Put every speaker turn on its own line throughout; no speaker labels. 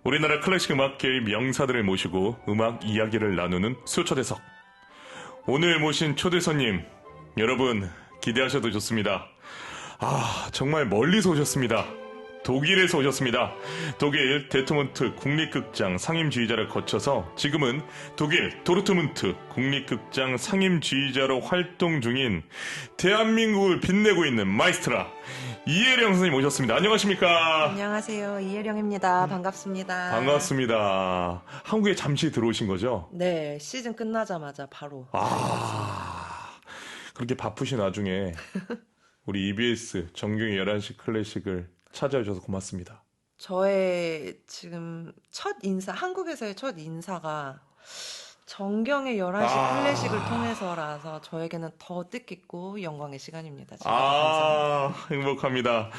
우리나라 클래식 음악계의 명사들을 모시고 음악 이야기를 나누는 수초대석. 오늘 모신 초대 손님, 여러분 기대하셔도 좋습니다. 정말 멀리서 오셨습니다. 독일에서 오셨습니다. 독일 데트문트 국립극장 상임지휘자를 거쳐서 지금은 독일 도르트문트 국립극장 상임지휘자로 활동 중인 대한민국을 빛내고 있는 마이스트라 이혜령 선생님 오셨습니다. 안녕하십니까?
안녕하세요. 이혜령입니다. 반갑습니다.
반갑습니다. 한국에 잠시 들어오신 거죠?
네, 시즌 끝나자마자 바로.
그렇게 바쁘신 와중에 우리 EBS 정경의 11시 클래식을 찾아주셔서 고맙습니다.
저의 지금 첫 인사, 한국에서의 첫 인사가 정경의 11시 클래식을 통해서라서 저에게는 더 뜻깊고 영광의 시간입니다. 감사합니다.
행복합니다.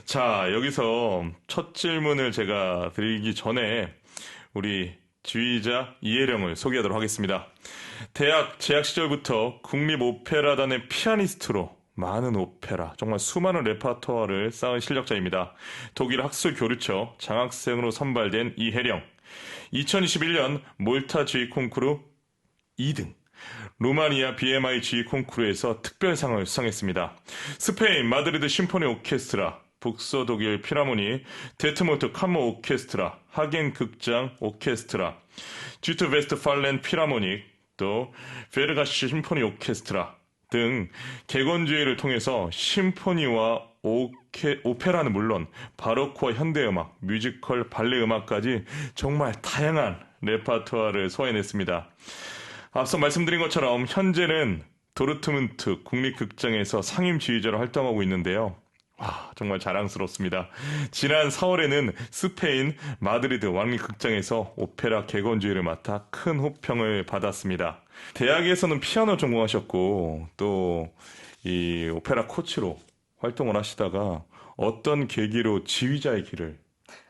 자, 여기서 첫 질문을 제가 드리기 전에 우리 지휘자 이혜령을 소개하도록 하겠습니다. 대학 재학 시절부터 국립오페라단의 피아니스트로 많은 오페라, 정말 수많은 레파토어를 쌓은 실력자입니다. 독일 학술 교류처 장학생으로 선발된 이혜령. 2021년 몰타 지휘 콩쿠르 2등, 루마니아 BMI 지휘 콩쿠르에서 특별상을 수상했습니다. 스페인 마드리드 심포니 오케스트라, 북서독일 필하모니, 데트모트 캄머 오케스트라, 하겐 극장 오케스트라, 쥐트 웨스트팔렌 필하모닉, 또 페르가시 심포니 오케스트라 등 객원주의를 통해서 심포니와 오페라는 물론 바로크와 현대음악, 뮤지컬, 발레 음악까지 정말 다양한 레파토어를 소화해냈습니다. 앞서 말씀드린 것처럼 현재는 도르트문트 국립극장에서 상임지휘자로 활동하고 있는데요. 정말 자랑스럽습니다. 지난 4월에는 스페인 마드리드 왕립극장에서 오페라 객원주의를 맡아 큰 호평을 받았습니다. 대학에서는 피아노 전공하셨고 또 이 오페라 코치로 활동을 하시다가 어떤 계기로 지휘자의 길을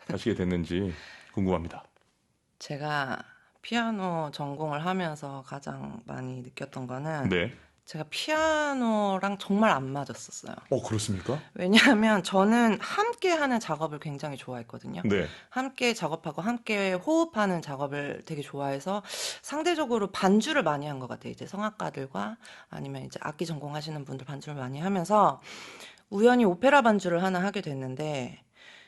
가시게 됐는지 궁금합니다.
제가 피아노 전공을 하면서 가장 많이 느꼈던 거는
네.
제가 피아노랑 정말 안 맞았었어요.
그렇습니까?
왜냐하면 저는 함께 하는 작업을 굉장히 좋아했거든요.
네.
함께 작업하고 함께 호흡하는 작업을 되게 좋아해서 상대적으로 반주를 많이 한 것 같아요. 이제 성악가들과 아니면 이제 악기 전공하시는 분들 반주를 많이 하면서 우연히 오페라 반주를 하나 하게 됐는데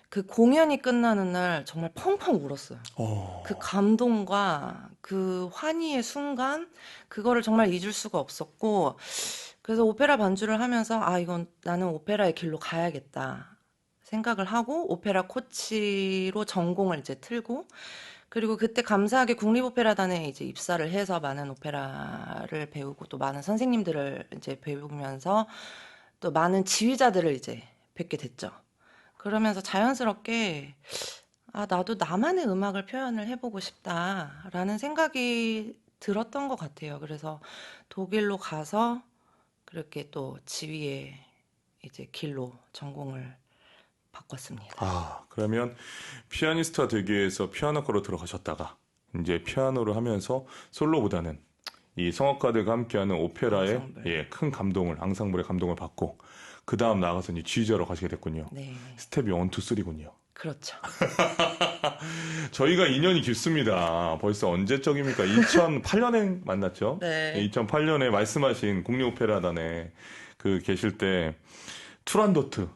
그 공연이 끝나는 날 정말 펑펑 울었어요. 그 감동과 그 환희의 순간, 그거를 정말 잊을 수가 없었고, 그래서 오페라 반주를 하면서, 이건 나는 오페라의 길로 가야겠다 생각을 하고, 오페라 코치로 전공을 이제 틀고, 그리고 그때 감사하게 국립오페라단에 이제 입사를 해서 많은 오페라를 배우고, 또 많은 선생님들을 이제 배우면서, 또 많은 지휘자들을 이제 뵙게 됐죠. 그러면서 자연스럽게 나도 나만의 음악을 표현을 해보고 싶다라는 생각이 들었던 것 같아요. 그래서 독일로 가서 그렇게 또 지휘의 이제 길로 전공을 바꿨습니다.
그러면 피아니스트가 되기 위해서 피아노과로 들어가셨다가 이제 피아노를 하면서 솔로보다는 이 성악가들과 함께하는 오페라의 큰 감동을, 앙상블의 감동을 받고 그 다음 나가서 이제 지휘자로 가시게 됐군요.
네.
스텝이 1, 2, 3군요.
그렇죠.
저희가 인연이 깊습니다. 벌써 언제적입니까? 2008년에 만났죠?
네.
2008년에 말씀하신 국립오페라단에 계실 때 투란도트.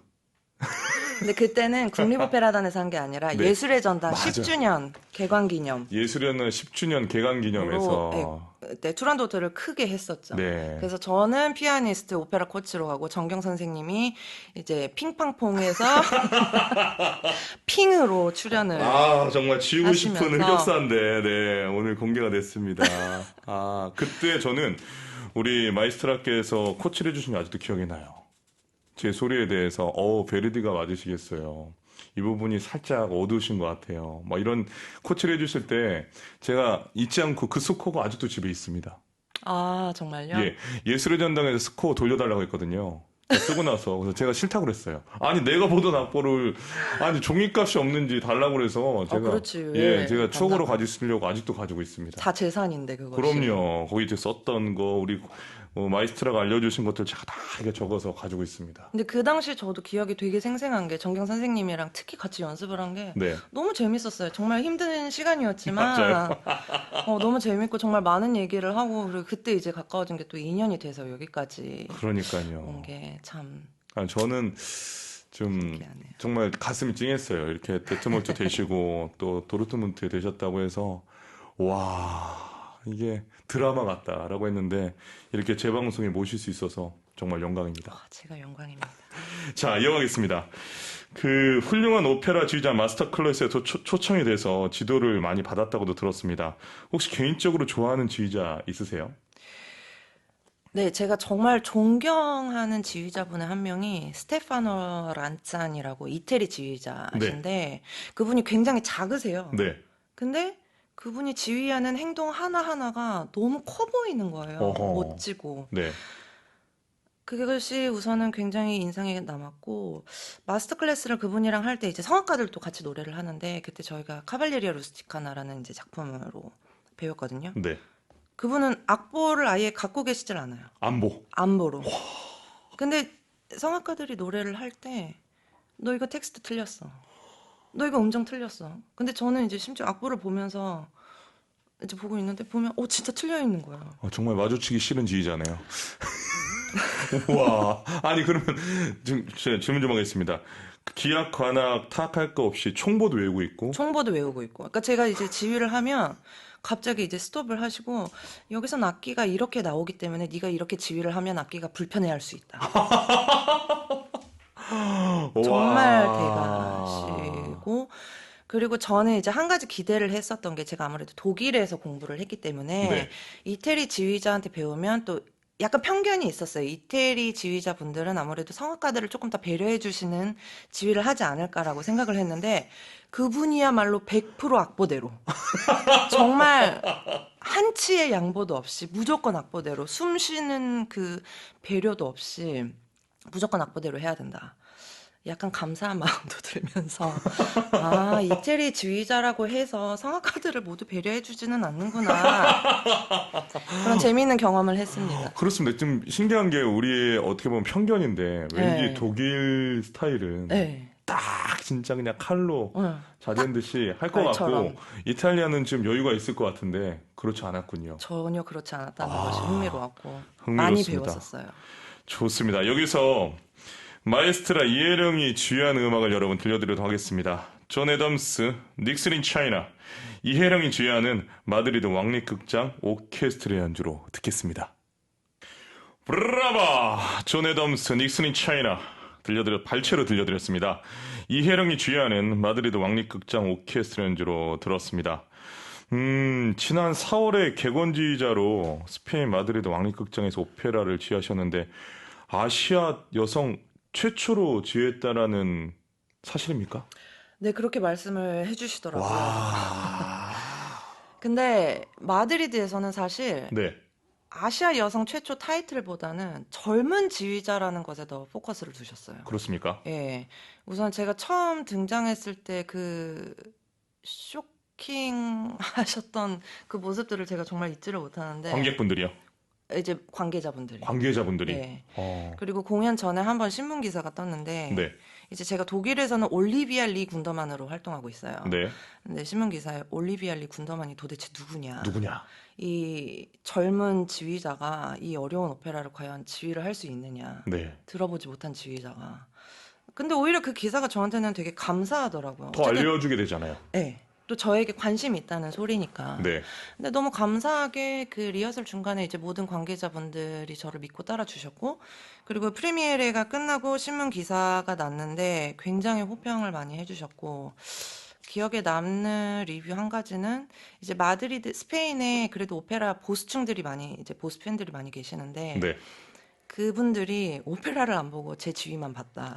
근데 그때는 국립오페라단에서 한 게 아니라
네.
예술의 전당
맞아.
10주년 개관기념.
예술의 전당 10주년 개관기념에서
네, 투란도트를 크게 했었죠.
네.
그래서 저는 피아니스트 오페라 코치로 가고 정경 선생님이 이제 핑팡퐁에서 핑으로 출연을
정말 지우고 싶은
하시면서.
흑역사인데 네, 오늘 공개가 됐습니다. 그때 저는 우리 마이스트라께서 코치를 해주신 게 아직도 기억이 나요. 제 소리에 대해서 베르디가 맞으시겠어요. 이 부분이 살짝 어두우신 것 같아요. 이런 코치를 해주실 때 제가 잊지 않고 그 스코어가 아직도 집에 있습니다.
정말요?
예, 예술의 전당에서 스코어 돌려달라고 했거든요. 쓰고 나서 그래서 제가 싫다고 그랬어요. 내가 보던 악보를 종이값이 없는지 달라고 그래서 제가
그렇지.
제가 추억으로 가지려고 아직도 가지고 있습니다.
다 재산인데 그것이.
그럼요. 거기 이제 썼던 거 우리 마이스트라가 알려주신 것들 제가 다 이렇게 적어서 가지고 있습니다.
근데 그 당시 저도 기억이 되게 생생한 게 정경 선생님이랑 특히 같이 연습을 한 게
네.
너무 재밌었어요. 정말 힘든 시간이었지만
맞아요.
너무 재밌고 정말 많은 얘기를 하고 그리고 그때 이제 가까워진 게 또 2년이 돼서 여기까지 온
그러니까요.
게 참
저는 좀
신기하네요.
정말 가슴이 찡했어요. 이렇게 데트몰트 되시고 또 도르트문트 되셨다고 해서 와 이게 드라마 같다라고 했는데 이렇게 재방송에 모실 수 있어서 정말 영광입니다.
제가 영광입니다.
자, 이어가겠습니다. 그 훌륭한 오페라 지휘자 마스터 클래스에 초청이 돼서 지도를 많이 받았다고도 들었습니다. 혹시 개인적으로 좋아하는 지휘자 있으세요?
네, 제가 정말 존경하는 지휘자분의 한 명이 스테파노 란짠이라고 이태리 지휘자신데 그분이 굉장히 작으세요.
네.
근데 그분이 지휘하는 행동 하나하나가 너무 커 보이는 거예요.
어허.
멋지고.
네.
그것이 우선은 굉장히 인상에 남았고 마스터 클래스를 그분이랑 할 때 이제 성악가들도 같이 노래를 하는데 그때 저희가 카발레리아 루스티카나라는 이제 작품으로 배웠거든요.
네.
그분은 악보를 아예 갖고 계시질 않아요.
안보.
안보로. 근데 성악가들이 노래를 할 때 너 이거 텍스트 틀렸어. 너 이거 음정 틀렸어. 근데 저는 이제 심지어 악보를 보면서 이제 보고 있는데 보면 진짜 틀려 있는 거예요.
정말 마주치기 싫은 지휘자네요. 와, 아니 그러면 제가 질문 좀 하겠습니다. 기악, 관악, 타악할 거 없이 총보도 외우고 있고.
총보도 외우고 있고. 그러니까 제가 이제 지휘를 하면 갑자기 이제 스톱을 하시고 여기선 악기가 이렇게 나오기 때문에 네가 이렇게 지휘를 하면 악기가 불편해할 수 있다. 정말 대가시고 그리고 저는 이제 한 가지 기대를 했었던 게 제가 아무래도 독일에서 공부를 했기 때문에
네.
이태리 지휘자한테 배우면 또 약간 편견이 있었어요. 이태리 지휘자분들은 아무래도 성악가들을 조금 더 배려해 주시는 지휘를 하지 않을까라고 생각을 했는데 그분이야말로 100% 악보대로 정말 한치의 양보도 없이 무조건 악보대로 숨 쉬는 그 배려도 없이 무조건 악보대로 해야 된다. 약간 감사한 마음도 들면서 이태리 지휘자라고 해서 성악가들을 모두 배려해주지는 않는구나 그런 재미있는 경험을 했습니다.
그렇습니다. 좀 신기한 게 우리의 어떻게 보면 편견인데 왠지
네.
독일 스타일은
네.
딱 진짜 그냥 칼로
응.
자된 듯이 할 것
말처럼.
같고 이탈리아는 좀 여유가 있을 것 같은데 그렇지 않았군요.
전혀 그렇지 않았다는 것이 흥미로웠고 많이
흥미롭습니다.
배웠었어요.
좋습니다. 여기서 마에스트라 이혜령이 지휘한 음악을 여러분 들려드리도록 하겠습니다. 존 애덤스, 닉슨 인 차이나, 이혜령이 지휘하는 마드리드 왕립극장 오케스트라 연주로 듣겠습니다. 브라바! 존 애덤스, 닉슨 인 차이나 발체로 들려드렸습니다. 이혜령이 지휘하는 마드리드 왕립극장 오케스트라 연주로 들었습니다. 지난 4월에 객원지휘자로 스페인 마드리드 왕립극장에서 오페라를 지휘하셨는데 아시아 여성 최초로 지휘했다라는 사실입니까?
네, 그렇게 말씀을 해주시더라고요.
와.
근데 마드리드에서는 사실
네.
아시아 여성 최초 타이틀보다는 젊은 지휘자라는 것에 더 포커스를 두셨어요.
그렇습니까?
예. 우선 제가 처음 등장했을 때 그 쇼킹 하셨던 그 모습들을 제가 정말 잊지를 못하는데
관객분들이요.
이제 관계자분들이.
관계자분들이.
네.
어.
그리고 공연 전에 한번 신문 기사가 떴는데
네.
이제 제가 독일에서는 올리비아 리 군더만으로 활동하고 있어요.
네.
근데 신문 기사에 올리비아 리 군더만이 도대체 누구냐?
누구냐?
이 젊은 지휘자가 이 어려운 오페라를 과연 지휘를 할 수 있느냐?
네.
들어보지 못한 지휘자가. 근데 오히려 그 기사가 저한테는 되게 감사하더라고요.
더
어쨌든
알려주게 되잖아요.
네. 또 저에게 관심이 있다는 소리니까.
네.
근데 너무 감사하게 그 리허설 중간에 이제 모든 관계자분들이 저를 믿고 따라주셨고, 그리고 프리미에레가 끝나고 신문 기사가 났는데 굉장히 호평을 많이 해주셨고, 기억에 남는 리뷰 한 가지는 이제 마드리드, 스페인에 그래도 오페라 보수층들이 많이, 이제 보수 팬들이 많이 계시는데,
네.
그분들이 오페라를 안 보고 제 지휘만 봤다.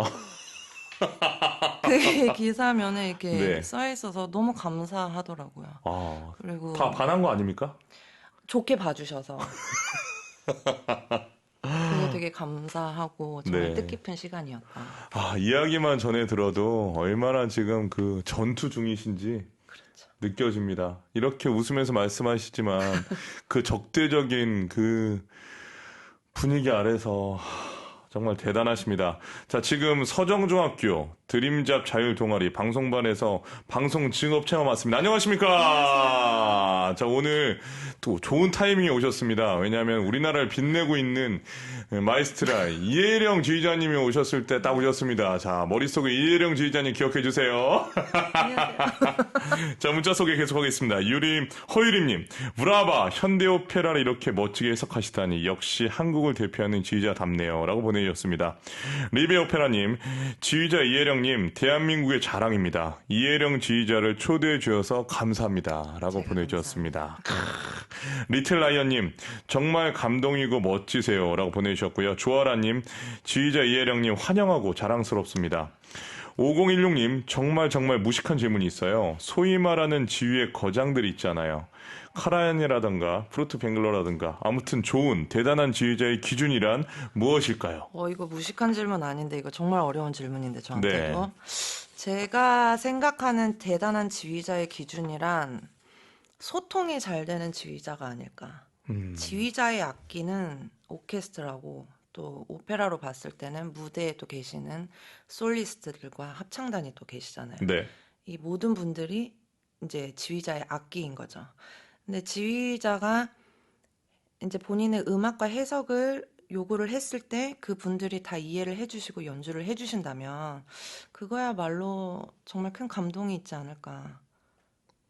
그게 기사면에 이렇게
네.
써 있어서 너무 감사하더라고요.
아,
그리고
다 반한 거 아닙니까?
좋게 봐주셔서 그게 되게 감사하고 정말
네.
뜻깊은 시간이었다.
아, 이야기만 전해 들어도 얼마나 지금 그 전투 중이신지
그렇죠.
분위기 아래서 정말 대단하십니다. 자, 지금 서정중학교 드림잡 자율 동아리 방송반에서 방송 증업 체험 왔습니다. 안녕하십니까? 자, 오늘 또 좋은 타이밍에 오셨습니다. 왜냐하면 우리나라를 빛내고 있는 마이스트라 이혜령 지휘자님이 오셨을 때 딱 오셨습니다. 자, 머릿속에 이혜령 지휘자님 기억해 주세요.
안녕하세요.
자, 문자 소개 계속하겠습니다. 허유림님, 브라바, 현대오페라를 이렇게 멋지게 해석하시다니 역시 한국을 대표하는 지휘자답네요. 라고 보내주셨습니다. 리베오페라님, 지휘자 이혜령님, 대한민국의 자랑입니다. 이혜령 지휘자를 초대해 주셔서 감사합니다. 라고 보내주셨습니다. 리틀라이언님, 정말 감동이고 멋지세요. 라고 보내주셨고요. 조아라님, 지휘자 이혜령님 환영하고 자랑스럽습니다. 5016님, 정말 무식한 질문이 있어요. 소위 말하는 지휘의 거장들이 있잖아요. 카라얀이라든가 프루트 뱅글러라든가 아무튼 좋은 대단한 지휘자의 기준이란 무엇일까요?
이거 무식한 질문 아닌데 이거 정말 어려운 질문인데 저한테도.
네.
제가 생각하는 대단한 지휘자의 기준이란 소통이 잘 되는 지휘자가 아닐까. 지휘자의 악기는 오케스트라고 또 오페라로 봤을 때는 무대에 또 계시는 솔리스트들과 합창단이 또 계시잖아요.
네.
이 모든 분들이 이제 지휘자의 악기인 거죠. 근데 지휘자가 이제 본인의 음악과 해석을 요구를 했을 때 그분들이 다 이해를 해주시고 연주를 해주신다면 그거야말로 정말 큰 감동이 있지 않을까.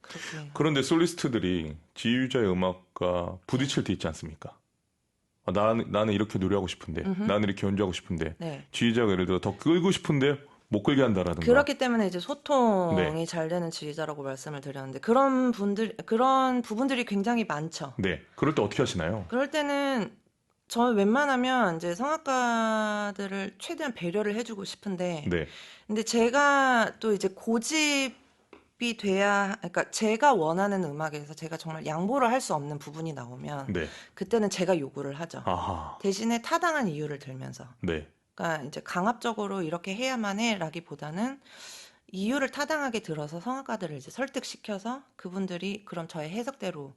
그렇게.
그런데 솔리스트들이 지휘자의 음악과 부딪힐 때 있지 않습니까? 나는 이렇게 노래하고 싶은데, 나는 이렇게 연주하고 싶은데,
네.
지휘자가 예를 들어 더 끌고 싶은데 못 끌게 한다라든가.
그렇기 때문에 이제 소통이
네.
잘 되는 지휘자라고 말씀을 드렸는데 그런 부분들이 굉장히 많죠.
네. 그럴 때 어떻게 하시나요?
그럴 때는 저는 웬만하면 이제 성악가들을 최대한 배려를 해주고 싶은데,
네.
근데 제가 또 이제 고집이 돼야, 그러니까 제가 원하는 음악에서 제가 정말 양보를 할 수 없는 부분이 나오면,
네.
그때는 제가 요구를 하죠.
아하.
대신에 타당한 이유를 들면서.
네.
그러니까 이제 강압적으로 이렇게 해야만 해라기보다는 이유를 타당하게 들어서 성악가들을 이제 설득시켜서 그분들이 그럼 저의 해석대로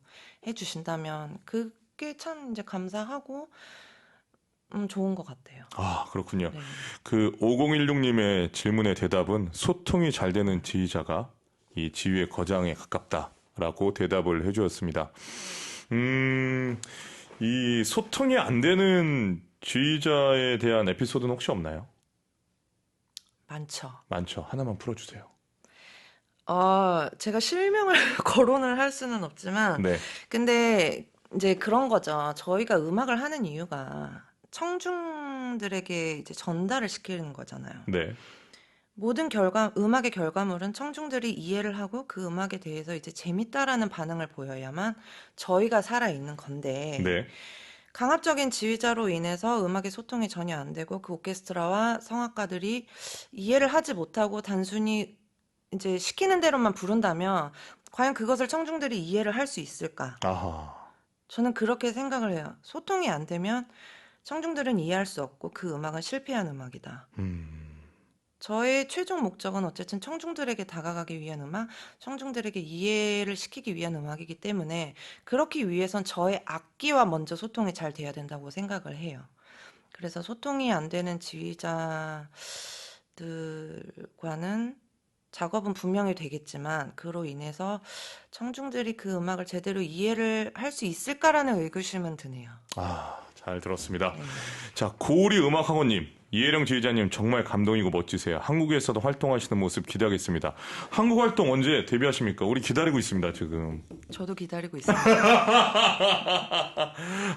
해주신다면 그게 참 이제 감사하고 좋은 것 같아요.
아, 그렇군요.
네.
그 5016님의 질문의 대답은 소통이 잘 되는 지휘자가 이 지휘의 거장에 가깝다라고 대답을 해주었습니다. 이 소통이 안 되는 지휘자에 대한 에피소드는 혹시 없나요?
많죠.
많죠. 하나만 풀어주세요.
제가 실명을 거론을 할 수는 없지만,
네.
근데 이제 그런 거죠. 저희가 음악을 하는 이유가 청중들에게 이제 전달을 시키는 거잖아요.
네.
모든 음악의 결과물은 청중들이 이해를 하고 그 음악에 대해서 이제 재밌다라는 반응을 보여야만 저희가 살아있는 건데,
네.
강압적인 지휘자로 인해서 음악의 소통이 전혀 안 되고 그 오케스트라와 성악가들이 이해를 하지 못하고 단순히 이제 시키는 대로만 부른다면 과연 그것을 청중들이 이해를 할 수 있을까?
아하.
저는 그렇게 생각을 해요. 소통이 안 되면 청중들은 이해할 수 없고 그 음악은 실패한 음악이다. 저의 최종 목적은 어쨌든 청중들에게 다가가기 위한 음악, 청중들에게 이해를 시키기 위한 음악이기 때문에 그렇기 위해선 저의 악기와 먼저 소통이 잘 돼야 된다고 생각을 해요. 그래서 소통이 안 되는 지휘자들과는 작업은 분명히 되겠지만 그로 인해서 청중들이 그 음악을 제대로 이해를 할 수 있을까라는 의구심은 드네요.
아, 잘 들었습니다.
네.
자, 고우리 음악학원님, 이혜령 지휘자님 정말 감동이고 멋지세요. 한국에서도 활동하시는 모습 기대하겠습니다. 한국 활동 언제 데뷔하십니까? 우리 기다리고 있습니다, 지금.
저도 기다리고 있습니다.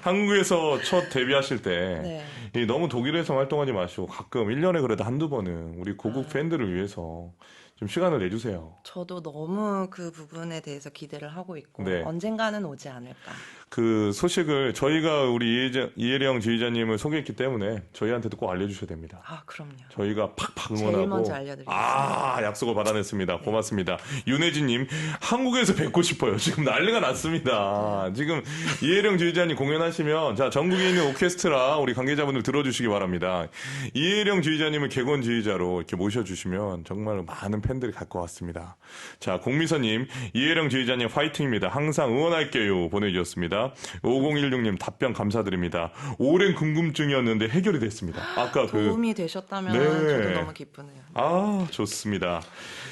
한국에서 첫 데뷔하실 때
네.
이 너무 독일에서 활동하지 마시고 가끔 1년에 그래도 한두 번은 우리 고국 팬들을 위해서 좀 시간을 내주세요.
저도 너무 그 부분에 대해서 기대를 하고 있고
네.
언젠가는 오지 않을까.
그 소식을 저희가 우리 이혜령 지휘자님을 소개했기 때문에 저희한테도 꼭 알려주셔야 됩니다.
아, 그럼요.
저희가 팍팍
제일
응원하고
먼저 알려드리겠습니다.
약속을 받아냈습니다. 고맙습니다. 윤혜진님, 한국에서 뵙고 싶어요. 지금 난리가 났습니다. 지금 이혜령 지휘자님 공연하시면 자, 전국에 있는 오케스트라 우리 관계자분들 들어주시기 바랍니다. 이혜령 지휘자님을 객원 지휘자로 이렇게 모셔주시면 정말 많은 팬들이 갈 것 같습니다. 자, 공미선님, 이혜령 지휘자님 화이팅입니다. 항상 응원할게요. 보내주셨습니다. 5016님 답변 감사드립니다. 오랜 궁금증이었는데 해결이 됐습니다. 아까
도움이 되셨다면
네.
저도 너무 기쁘네요.
아, 좋습니다.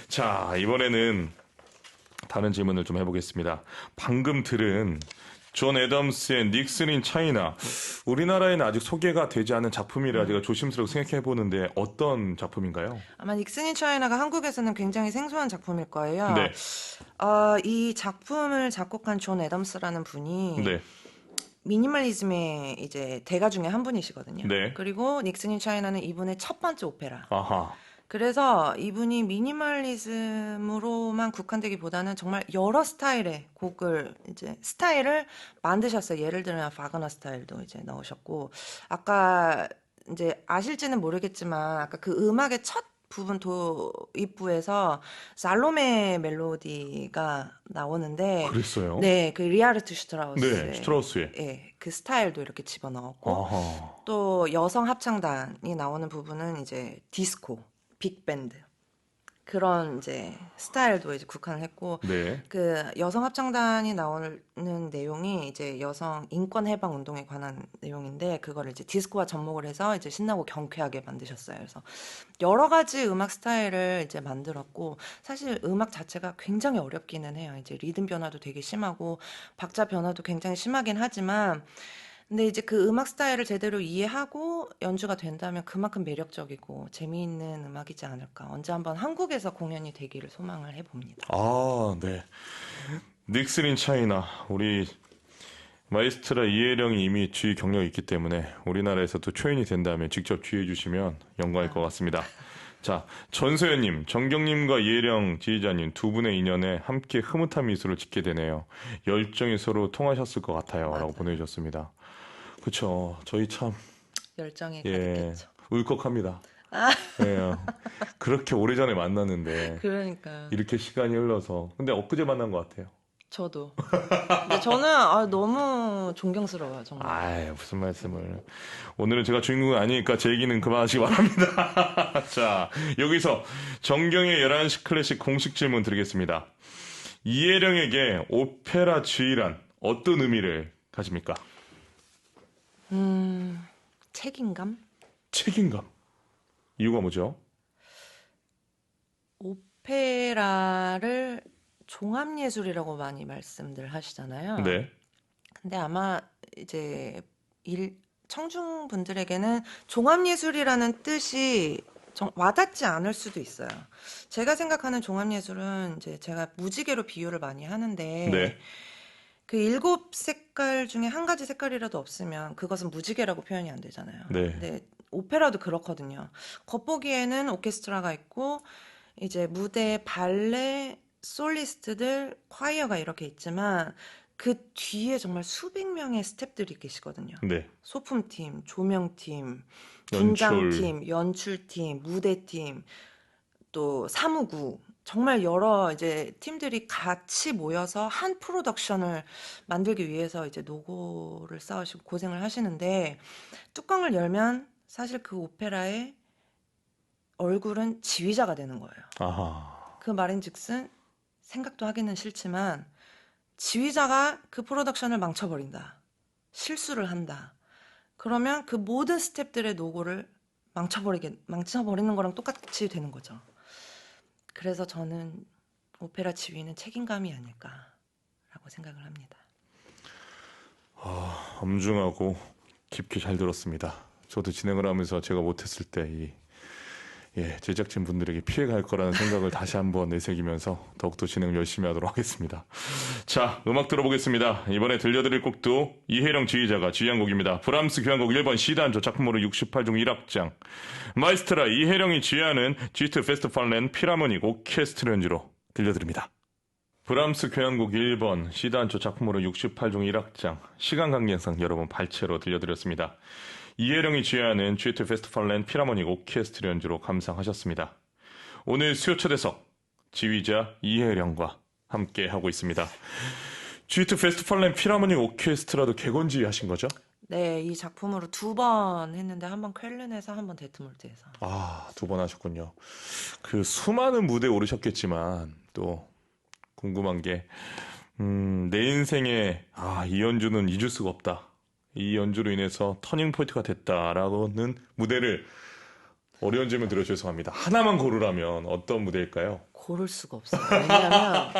자, 이번에는 다른 질문을 좀 해보겠습니다. 방금 들은 존 애덤스의 닉슨 인 차이나, 우리나라에는 아직 소개가 되지 않은 작품이라 제가 조심스럽게 생각해 보는데 어떤 작품인가요?
아마 닉슨 인 차이나가 한국에서는 굉장히 생소한 작품일 거예요.
네.
이 작품을 작곡한 존 애덤스라는 분이
네.
미니멀리즘의 이제 대가 중에 한 분이시거든요.
네.
그리고 닉슨 인 차이나는 이분의 첫 번째 오페라.
아하.
그래서 이분이 미니멀리즘으로만 국한되기보다는 정말 여러 스타일의 곡을 이제 스타일을 만드셨어요. 예를 들면 바그너 스타일도 이제 넣으셨고, 아까 이제 아실지는 모르겠지만 아까 그 음악의 첫 부분 도입부에서 살로메 멜로디가 나오는데,
그랬어요?
네, 그 리하르트 슈트라우스의
네, 슈트라우스의.
예, 그 스타일도 이렇게 집어넣었고,
아하.
또 여성 합창단이 나오는 부분은 이제 디스코, 빅밴드 그런 이제 스타일도 이제 국한을 했고,
네.
그 여성 합창단이 나오는 내용이 이제 여성 인권 해방 운동에 관한 내용인데, 그거를 이제 디스코와 접목을 해서 이제 신나고 경쾌하게 만드셨어요. 그래서 여러 가지 음악 스타일을 이제 만들었고, 사실 음악 자체가 굉장히 어렵기는 해요. 이제 리듬 변화도 되게 심하고 박자 변화도 굉장히 심하긴 하지만, 근데 이제 그 음악 스타일을 제대로 이해하고 연주가 된다면 그만큼 매력적이고 재미있는 음악이지 않을까. 언제 한번 한국에서 공연이 되기를 소망을 해봅니다.
아, 네. 닉슨 인 차이나, 우리 마이스트라 이혜령이 이미 주의 경력이 있기 때문에 우리나라에서도 초연이 된다면 직접 주의해 주시면 영광일 것 같습니다. 자, 전소연님, 정경님과 이혜령 지휘자님 두 분의 인연에 함께 흐뭇한 미소를 짓게 되네요. 열정이 서로 통하셨을 것 같아요. 라고 보내주셨습니다. 그쵸. 저희 참,
열정이
예,
가득했죠.
울컥합니다. 예, 그렇게 오래전에 만났는데
그러니까
이렇게 시간이 흘러서. 근데 엊그제 만난 것 같아요.
저도. 근데 저는 너무 존경스러워요, 정말.
아이, 무슨 말씀을. 오늘은 제가 주인공이 아니니까 제 얘기는 그만하시기 바랍니다. 자, 여기서 정경의 11시 클래식 공식 질문 드리겠습니다. 이혜령에게 오페라 주의란 어떤 의미를 가집니까?
책임감?
책임감. 이유가 뭐죠?
오페라를 종합예술이라고 많이 말씀들 하시잖아요.
네.
근데 아마 이제 청중 분들에게는 종합예술이라는 뜻이 와닿지 않을 수도 있어요. 제가 생각하는 종합예술은 이제 제가 무지개로 비유를 많이 하는데,
네.
그 7색깔 중에 한 가지 색깔이라도 없으면 그것은 무지개라고 표현이 안 되잖아요.
네.
근데 오페라도 그렇거든요. 겉보기에는 오케스트라가 있고 이제 무대 발레 솔리스트들 콰이어가 이렇게 있지만 그 뒤에 정말 수백 명의 스태프들이 계시거든요.
네.
소품팀, 조명팀,
연출.
분장팀, 연출팀, 무대팀, 또 사무국, 정말 여러 이제 팀들이 같이 모여서 한 프로덕션을 만들기 위해서 이제 노고를 쌓으시고 고생을 하시는데, 뚜껑을 열면 사실 그 오페라의 얼굴은 지휘자가 되는 거예요.
아하.
그 말인즉슨 생각도 하기는 싫지만 지휘자가 그 프로덕션을 망쳐버린다. 실수를 한다. 그러면 그 모든 스태프들의 노고를 망쳐버리는 거랑 똑같이 되는 거죠. 그래서 저는 오페라 지휘는 책임감이 아닐까라고 생각을 합니다.
엄중하고 깊게 잘 들었습니다. 저도 진행을 하면서 제가 못했을 때 제작진 분들에게 피해갈 거라는 생각을 다시 한번 내새기면서 더욱더 진행을 열심히 하도록 하겠습니다. 자, 음악 들어보겠습니다. 이번에 들려드릴 곡도 이혜령 지휘자가 지휘한 곡입니다. 브람스 교향곡 1번 C단조 작품으로 68중 1악장. 마이스트라 이혜령이 지휘하는 G2 페스트팔렌 피라모닉 오케스트라 연주로 들려드립니다. 브람스 교향곡 1번 C단조 작품으로 68중 1악장. 시간 관계상 여러분 발췌로 들려드렸습니다. 이혜령이 지휘하는 G2 페스트팔렌 피라모닉 오케스트라 연주로 감상하셨습니다. 오늘 수요 초대석 지휘자 이혜령과 함께 하고 있습니다. G2 페스트팔렌 피라모닉 오케스트라도 객원 지휘하신 거죠?
네, 이 작품으로 2번 했는데 한 번 쾰른에서 한 번 데트몰트에서.
아, 2번 하셨군요. 그 수많은 무대에 오르셨겠지만 또 궁금한 게 내 인생에 이 연주는 잊을 수가 없다. 이 연주로 인해서 터닝 포인트가 됐다라고는 무대를 어려운 질문 드려 죄송합니다. 하나만 고르라면 어떤 무대일까요?
고를 수가 없어요. 왜냐하면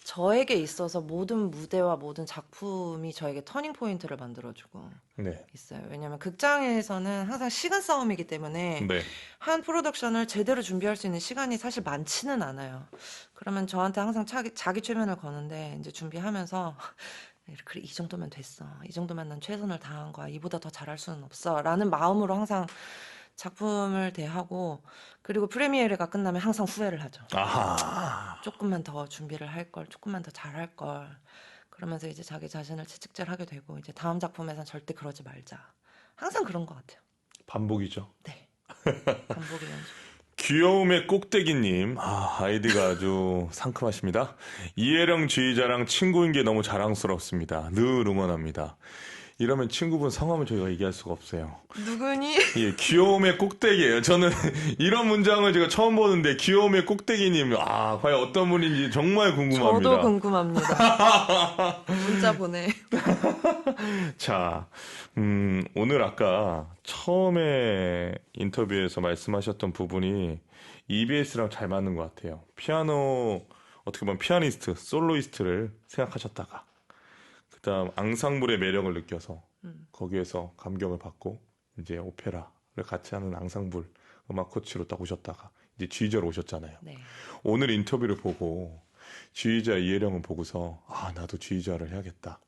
저에게 있어서 모든 무대와 모든 작품이 저에게 터닝 포인트를 만들어주고
네.
있어요. 왜냐하면 극장에서는 항상 시간 싸움이기 때문에
네.
한 프로덕션을 제대로 준비할 수 있는 시간이 사실 많지는 않아요. 그러면 저한테 항상 자기 최면을 거는데 이제 준비하면서 그래 이 정도면 됐어. 이 정도면 난 최선을 다한 거야. 이보다 더 잘할 수는 없어. 라는 마음으로 항상 작품을 대하고 그리고 프리미어가 끝나면 항상 후회를 하죠.
아하.
조금만 더 준비를 할 걸, 조금만 더 잘할 걸. 그러면서 이제 자기 자신을 채찍질하게 되고 이제 다음 작품에선 절대 그러지 말자. 항상 그런 것 같아요.
반복이죠.
네, 반복의 연속.
귀여움의 꼭대기님, 아이디가 아주 상큼하십니다. 이혜령 지휘자랑 친구인 게 너무 자랑스럽습니다. 늘 응원합니다. 이러면 친구분 성함을 저희가 얘기할 수가 없어요.
누구니?
예, 귀여움의 꼭대기예요. 저는 이런 문장을 제가 처음 보는데 귀여움의 꼭대기님, 과연 어떤 분인지 정말 궁금합니다.
저도 궁금합니다. 문자 보내.
자, 오늘 아까 처음에 인터뷰에서 말씀하셨던 부분이 EBS랑 잘 맞는 것 같아요. 피아노, 어떻게 보면 피아니스트, 솔로이스트를 생각하셨다가, 그 다음 앙상블의 매력을 느껴서 거기에서 감격을 받고, 이제 오페라를 같이 하는 앙상블 음악 코치로 딱 오셨다가, 이제 지휘자로 오셨잖아요.
네.
오늘 인터뷰를 보고, 지휘자 이혜령을 보고서, 나도 지휘자를 해야겠다.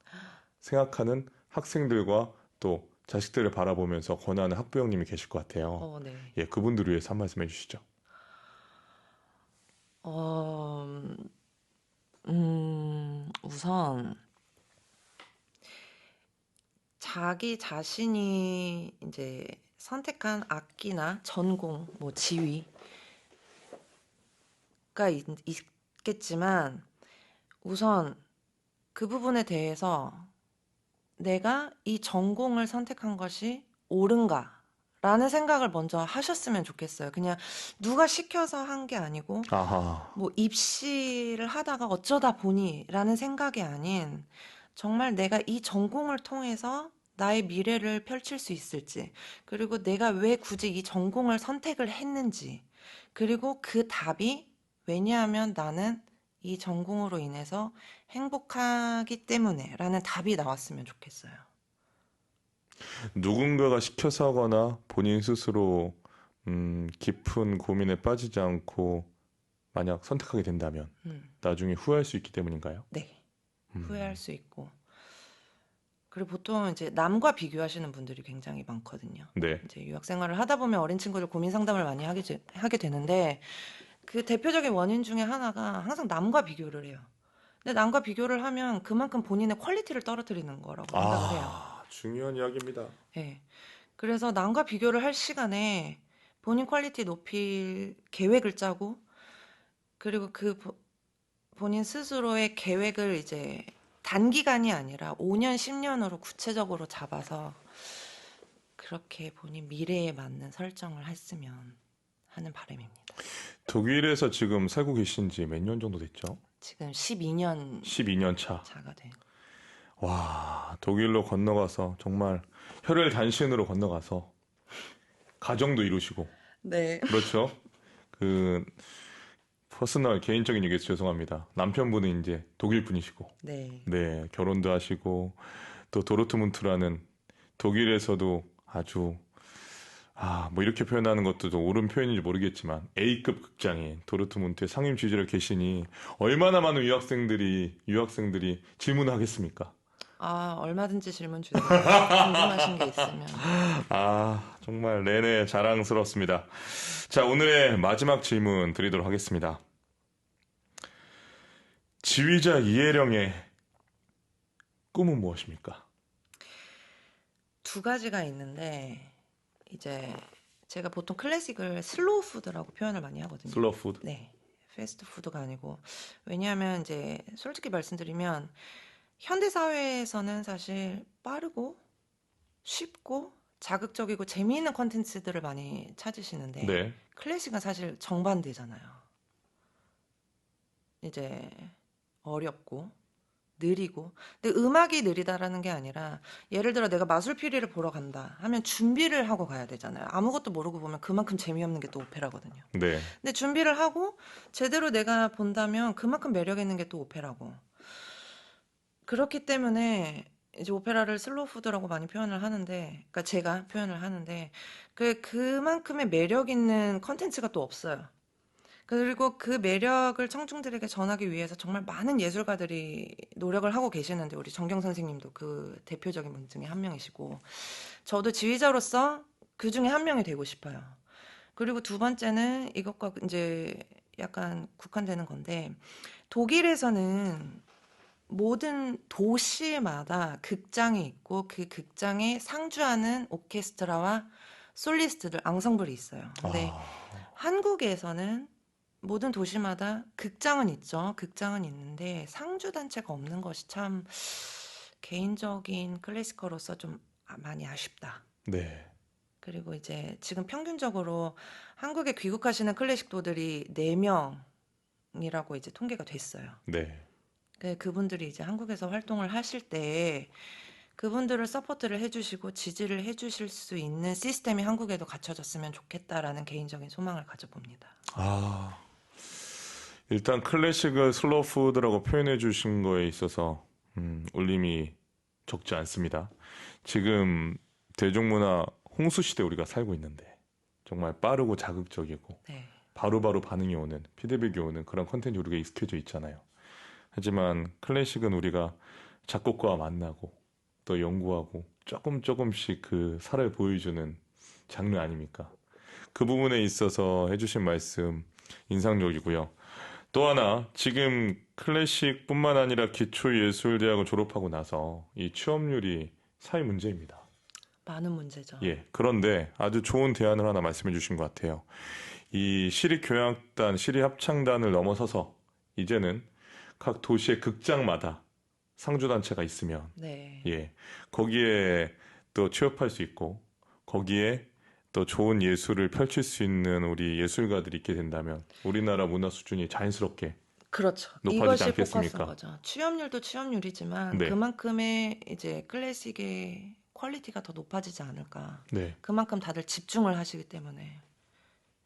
생각하는 학생들과 또 자식들을 바라보면서 권하는 학부형님이 계실 것 같아요.
네.
예, 그분들을 위해서 한 말씀 해주시죠.
우선 자기 자신이 이제 선택한 악기나 전공, 뭐 지휘가 있겠지만 우선 그 부분에 대해서 내가 이 전공을 선택한 것이 옳은가? 라는 생각을 먼저 하셨으면 좋겠어요. 그냥 누가 시켜서 한 게 아니고,
아하,
뭐 입시를 하다가 어쩌다 보니 라는 생각이 아닌, 정말 내가 이 전공을 통해서 나의 미래를 펼칠 수 있을지, 그리고 내가 왜 굳이 이 전공을 선택을 했는지, 그리고 그 답이 왜냐하면 나는 이 전공으로 인해서 행복하기 때문에 라는 답이 나왔으면 좋겠어요.
누군가가 시켜서 하거나 본인 스스로 깊은 고민에 빠지지 않고 만약 선택하게 된다면
음,
나중에 후회할 수 있기 때문인가요?
네. 후회할
음,
수 있고. 그리고 보통 이제 남과 비교하시는 분들이 굉장히 많거든요.
네.
이제 유학 생활을 하다 보면 어린 친구들 고민 상담을 많이 하게 되는데 그 대표적인 원인 중에 하나가 항상 남과 비교를 해요. 근데 남과 비교를 하면 그만큼 본인의 퀄리티를 떨어뜨리는 거라고 생각을 해요.
중요한 이야기입니다.
예. 그래서 남과 비교를 할 시간에 본인 퀄리티 높일 계획을 짜고 그리고 본인 스스로의 계획을 이제 단기간이 아니라 5년, 10년으로 구체적으로 잡아서 그렇게 본인 미래에 맞는 설정을 했으면 하는 바람입니다.
독일에서 지금 살고 계신 지 몇 년 정도 됐죠?
지금 12년
12년 차.
차가 된.
와, 독일로 건너가서 정말 혈혈 단신으로 건너가서 가정도 이루시고
네.
그렇죠. 그 퍼스널 개인적인 얘기해서 죄송합니다. 남편분은 이제 독일 분이시고
네.
네, 결혼도 하시고 또 도르트문트라는 독일에서도 아주 뭐 이렇게 표현하는 것도 좀 옳은 표현인지 모르겠지만 A급 극장인 도르트문트의 상임 지휘자로 계시니 얼마나 많은 유학생들이 질문을 하겠습니까?
얼마든지 질문 주세요. 궁금하신 게 있으면.
정말 내내 자랑스럽습니다. 자, 오늘의 마지막 질문 드리도록 하겠습니다. 지휘자 이혜령의 꿈은 무엇입니까?
2가지가 있는데 이제 제가 보통 클래식을 슬로우 푸드라고 표현을 많이 하거든요.
슬로우 푸드.
네. 패스트푸드가 아니고 왜냐하면 이제 솔직히 말씀드리면 현대 사회에서는 사실 빠르고 쉽고 자극적이고 재미있는 콘텐츠들을 많이 찾으시는데
네.
클래식은 사실 정반대잖아요. 이제 어렵고 느리고. 근데 음악이 느리다라는 게 아니라 예를 들어 내가 마술피리를 보러 간다 하면 준비를 하고 가야 되잖아요. 아무것도 모르고 보면 그만큼 재미없는 게 또 오페라거든요.
네.
근데 준비를 하고 제대로 내가 본다면 그만큼 매력 있는 게 또 오페라고. 그렇기 때문에 이제 오페라를 슬로우 푸드라고 많이 표현을 하는데, 그러니까 제가 표현을 하는데, 그만큼의 매력 있는 컨텐츠가 또 없어요. 그리고 그 매력을 청중들에게 전하기 위해서 정말 많은 예술가들이 노력을 하고 계시는데, 우리 정경 선생님도 그 대표적인 분 중에 한 명이시고, 저도 지휘자로서 그 중에 한 명이 되고 싶어요. 그리고 두 번째는 이것과 이제 약간 국한되는 건데, 독일에서는 모든 도시마다 극장이 있고 그 극장에 상주하는 오케스트라와 솔리스트들, 앙상블이 있어요. 근데
아,
한국에서는 모든 도시마다 극장은 있죠. 극장은 있는데 상주 단체가 없는 것이 참 개인적인 클래시커로서 좀 많이 아쉽다.
네.
그리고 이제 지금 평균적으로 한국에 귀국하시는 클래식도들이 4명이라고 이제 통계가 됐어요.
네.
그분들이 이제 한국에서 활동을 하실 때 그분들을 서포트를 해주시고 지지를 해주실 수 있는 시스템이 한국에도 갖춰졌으면 좋겠다라는 개인적인 소망을 가져봅니다.
아, 일단 클래식을 슬로우 푸드라고 표현해 주신 거에 있어서 울림이 적지 않습니다. 지금 대중문화 홍수 시대 우리가 살고 있는데 정말 빠르고 자극적이고
네.
바로바로 반응이 오는 피드백이 오는 그런 컨텐츠 우리가 익숙해져 있잖아요. 하지만 클래식은 우리가 작곡가와 만나고 또 연구하고 조금씩 그 살을 보여주는 장르 아닙니까? 그 부분에 있어서 해주신 말씀 인상적이고요. 또 하나, 지금 클래식뿐만 아니라 기초예술대학을 졸업하고 나서 이 취업률이 사회 문제입니다.
많은 문제죠.
예, 그런데 아주 좋은 대안을 하나 말씀해 주신 것 같아요. 이 시립교향악단, 시립합창단을 넘어서서 이제는 각 도시의 극장마다 상주단체가 있으면,
네.
예, 거기에 또 취업할 수 있고, 거기에 또 좋은 예술을 펼칠 수 있는 우리 예술가들이 있게 된다면, 우리나라 문화 수준이 자연스럽게
그렇죠.
높아지지
이것이 포커스인
않겠습니까?
거죠. 취업률도 취업률이지만
네,
그만큼의 이제 클래식의 퀄리티가 더 높아지지 않을까.
네.
그만큼 다들 집중을 하시기 때문에.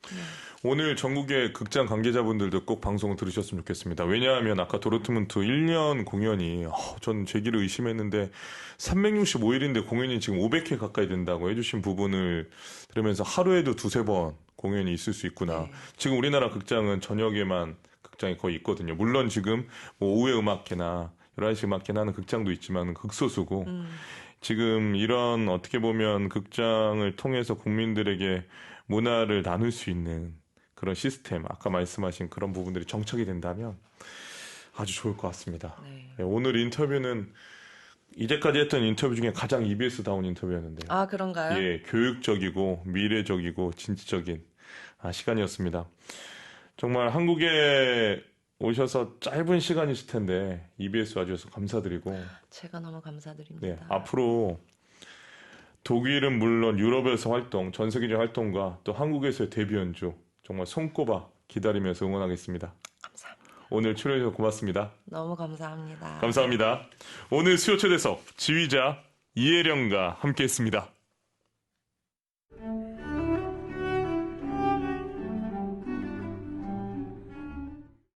네.
오늘 전국의 극장 관계자분들도 꼭 방송을 들으셨으면 좋겠습니다. 왜냐하면 아까 도르트문트 1년 공연이 전 제기를 의심했는데 365일인데 공연이 지금 500회 가까이 된다고 해주신 부분을 들으면서 하루에도 두세 번 공연이 있을 수 있구나.
네.
지금 우리나라 극장은 저녁에만 극장이 거의 있거든요. 물론 지금 뭐 오후에 음악회나 11시 음악회 하는 극장도 있지만 극소수고 지금 이런 어떻게 보면 극장을 통해서 국민들에게 문화를 나눌 수 있는 그런 시스템, 아까 말씀하신 그런 부분들이 정착이 된다면 아주 좋을 것 같습니다.
네.
예, 오늘 인터뷰는 이제까지 했던 인터뷰 중에 가장 EBS다운 인터뷰였는데요.
아, 그런가요?
예, 교육적이고 미래적이고 진취적인 시간이었습니다. 정말 한국에 오셔서 짧은 시간이실 텐데 EBS 와주셔서 감사드리고
제가 너무
네,
감사드립니다.
앞으로 독일은 물론 유럽에서 활동, 전 세계적 활동과 또 한국에서의 데뷔 연주 정말 손꼽아 기다리면서 응원하겠습니다.
감사합니다.
오늘 출연해주셔서 고맙습니다.
너무 감사합니다.
감사합니다. 오늘 수요 초대석 지휘자 이혜령과 함께했습니다.